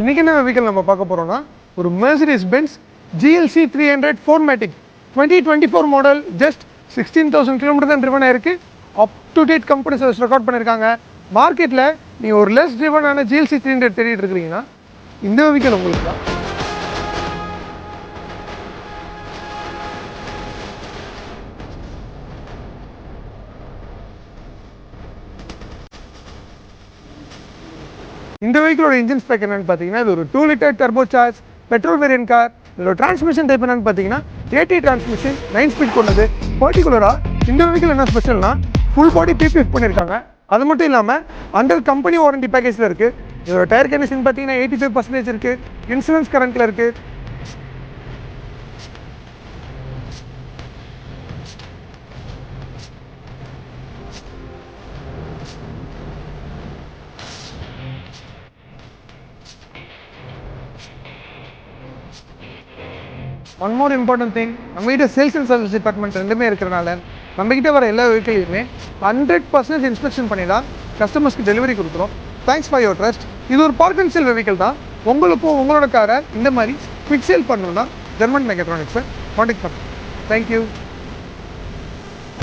இன்றைக்கி என்ன வெஹிக்கிள் நம்ம பார்க்க போகிறோம்னா ஒரு Mercedes Benz GLC 300 4MATIC 2024 model. Just 16,000 kilometre தான் ட்ரிவன் ஆயிருக்கு. Up to date company service record பண்ணியிருக்காங்க. மார்க்கெட்டில் நீங்கள் ஒரு லெஸ் ட்ரிவனான GLC 300 தேடிட்டு இருக்கிறீங்கன்னா இந்த வெஹிக்கிள் உங்களுக்கு தான். இந்த வெஹிக்கிளோட இன்ஜின் ஸ்பெக் என்னன்னு பார்த்தீங்கன்னா, இது ஒரு 2 litre turbo charge petrol variant car. இதோட டிரான்ஸ்மிஷன் டைப் என்னன்னு பார்த்தீங்கன்னா AT டிரான்ஸ்மிஷன் 9 ஸ்பீட் கொண்டது. பர்டிகுலராக இந்த வெஹிக்கிள் என்ன ஸ்பெஷல்னா ஃபுல் பாடி PPF பண்ணியிருக்காங்க. அது மட்டும் இல்லாமல் அண்டர் கம்பெனி வாரண்டி பேக்கேஜில் இருக்குது. இதோட டயர் கண்டிஷன் பார்த்தீங்கன்னா 85% இருக்குது. இன்சூரன்ஸ் கரண்ட்டில் இருக்குது. ஒன் மோர் இம்பார்ட்டன்ட் திங், நம்மகிட்ட சேல்ஸ் அண்ட் சர்வீஸ் டிபார்ட்மெண்ட் ரெண்டுமே இருக்கிறனால நம்மகிட்ட வர எல்லா வெஹிக்கிளையுமே 100% இன்ஸ்பெக்ஷன் பண்ணி தான் கஸ்டமர்ஸ்க்கு டெலிவரி கொடுக்குறோம். Thanks for your trust. இது ஒரு பார்க் அண்ட் சேல் வெஹிக்கிள் தான். உங்களுக்கும் உங்களோட காரை இந்த மாதிரி குவிக் சேல் பண்ணணும்னா ஜெர்மன் மெக்காட்ரானிக்ஸை காண்டாக்ட் பண்ணுங்கள். தேங்க்யூ.